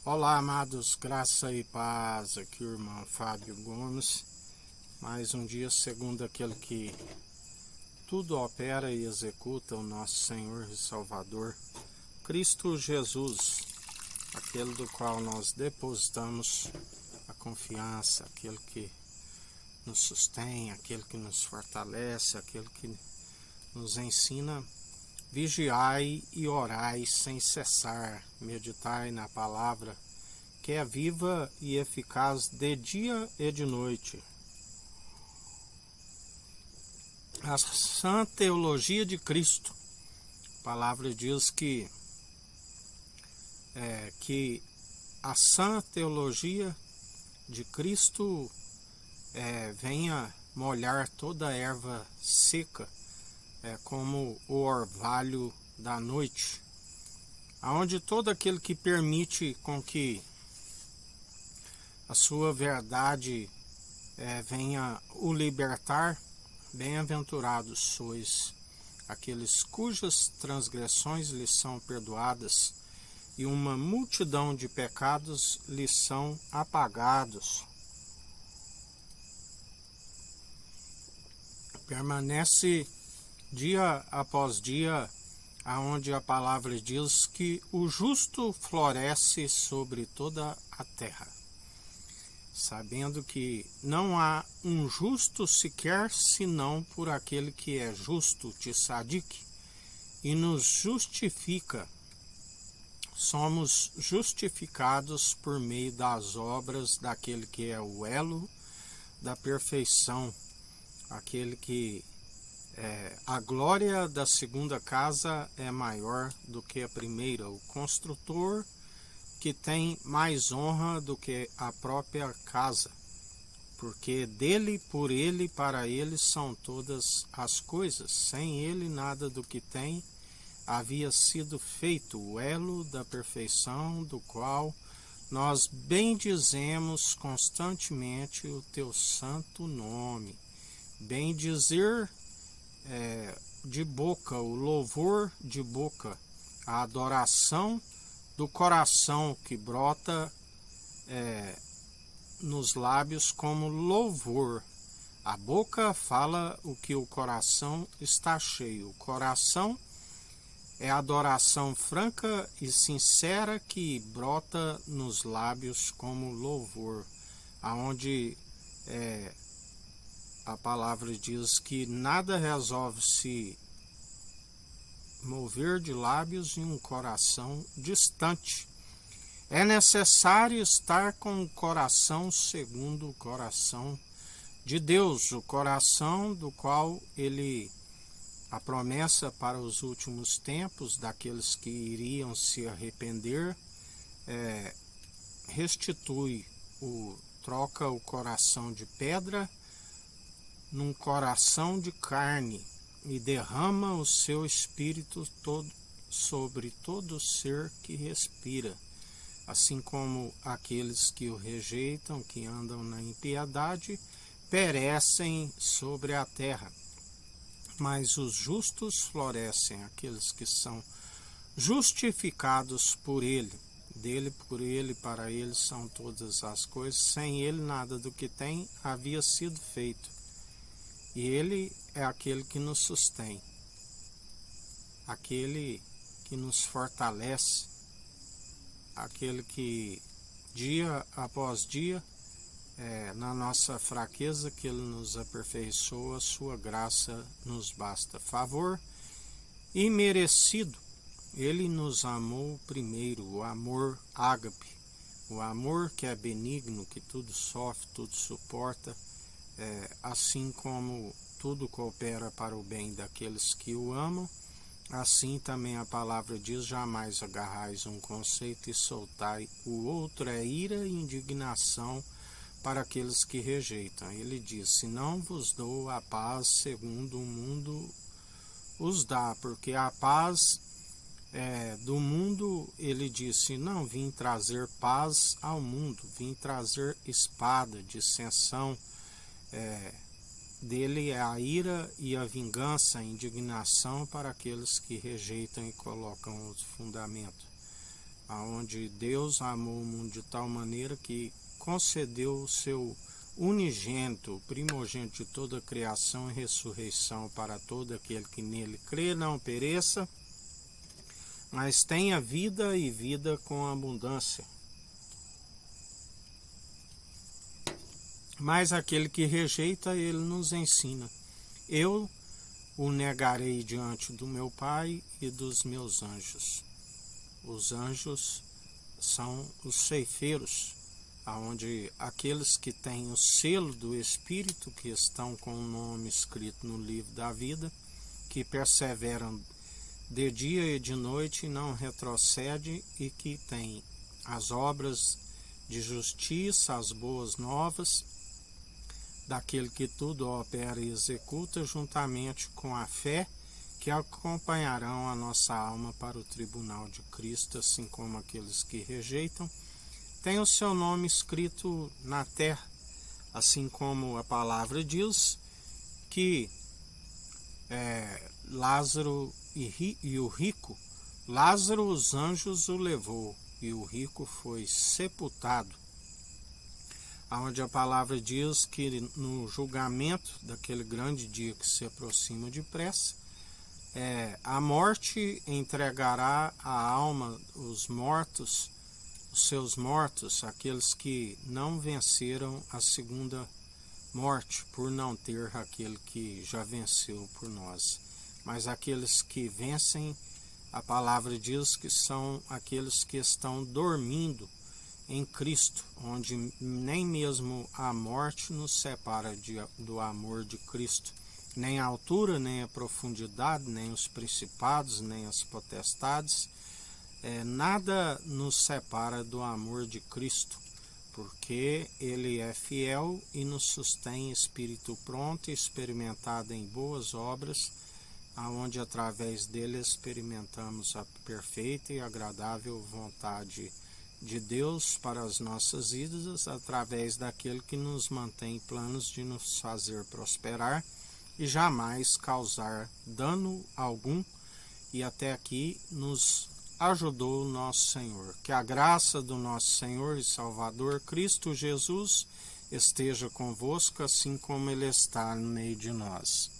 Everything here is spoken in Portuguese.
Olá, amados, graça e paz, aqui o irmão Fábio Gomes. Mais um dia segundo aquele que tudo opera e executa, o nosso Senhor e Salvador, Cristo Jesus, aquele do qual nós depositamos a confiança, aquele que nos sustém, aquele que nos fortalece, aquele que nos ensina. Vigiai e orai sem cessar, meditai na palavra, que é viva e eficaz de dia e de noite. A sã teologia de Cristo. A palavra diz que a sã teologia de Cristo venha molhar toda a erva seca, como o orvalho da noite, aonde todo aquele que permite com que a sua verdade venha o libertar, bem-aventurados sois aqueles cujas transgressões lhes são perdoadas e uma multidão de pecados lhes são apagados. Permanece dia após dia, aonde a palavra diz que o justo floresce sobre toda a terra, sabendo que não há um justo sequer, senão por aquele que é justo, Tzadik, e nos justifica. Somos justificados por meio das obras daquele que é o elo da perfeição, aquele que a glória da segunda casa é maior do que a primeira, o construtor que tem mais honra do que a própria casa, porque dele, por ele, para ele são todas as coisas. Sem ele, nada do que tem havia sido feito, o elo da perfeição, do qual nós bendizemos constantemente o teu santo nome. Bendizer de boca, o louvor de boca, a adoração do coração que brota nos lábios como louvor. A boca fala o que o coração está cheio. O coração é adoração franca e sincera que brota nos lábios como louvor, aonde a palavra diz que nada resolve se mover de lábios em um coração distante. É necessário estar com o coração segundo o coração de Deus, o coração do qual a promessa para os últimos tempos, daqueles que iriam se arrepender, troca o coração de pedra num coração de carne e derrama o seu espírito todo sobre todo ser que respira, assim como aqueles que o rejeitam, que andam na impiedade, perecem sobre a terra. Mas os justos florescem, aqueles que são justificados por ele. Dele, por ele, para ele são todas as coisas. Sem ele, nada do que tem havia sido feito. E ele é aquele que nos sustém, aquele que nos fortalece, aquele que dia após dia, na nossa fraqueza, que ele nos aperfeiçoa, sua graça nos basta. Favor imerecido, ele nos amou primeiro, o amor ágape, o amor que é benigno, que tudo sofre, tudo suporta, assim como tudo coopera para o bem daqueles que o amam, assim também a palavra diz: jamais agarrais um conceito e soltai o outro, é ira e indignação para aqueles que rejeitam. Ele diz: se não vos dou a paz segundo o mundo os dá, porque a paz do mundo, ele disse, não vim trazer paz ao mundo, vim trazer espada, dissensão. Dele é a ira e a vingança, a indignação para aqueles que rejeitam e colocam os fundamentos. aonde Deus amou o mundo de tal maneira que concedeu o seu unigênito, primogênito de toda a criação e ressurreição para todo aquele que nele crê, não pereça, mas tenha vida e vida com abundância. Mas aquele que rejeita, ele nos ensina: eu o negarei diante do meu Pai e dos meus anjos. Os anjos são os ceifeiros, aonde aqueles que têm o selo do Espírito, que estão com o nome escrito no livro da vida, que perseveram de dia e de noite e não retrocede, e que têm as obras de justiça, as boas novas, daquele que tudo opera e executa, juntamente com a fé, que acompanharão a nossa alma para o tribunal de Cristo, assim como aqueles que rejeitam têm o seu nome escrito na terra, assim como a palavra diz que Lázaro e o rico, Lázaro os anjos o levou e o rico foi sepultado, onde a palavra diz que no julgamento daquele grande dia que se aproxima depressa, a morte entregará a alma, os mortos, os seus mortos, aqueles que não venceram a segunda morte, por não ter aquele que já venceu por nós. Mas aqueles que vencem, a palavra diz que são aqueles que estão dormindo em Cristo, onde nem mesmo a morte nos separa do amor de Cristo, nem a altura, nem a profundidade, nem os principados, nem as potestades, nada nos separa do amor de Cristo, porque Ele é fiel e nos sustém espírito pronto e experimentado em boas obras, aonde através dele experimentamos a perfeita e agradável vontade de Deus para as nossas vidas, através daquele que nos mantém planos de nos fazer prosperar e jamais causar dano algum, e até aqui nos ajudou o nosso Senhor. Que a graça do nosso Senhor e Salvador Cristo Jesus esteja convosco, assim como Ele está no meio de nós.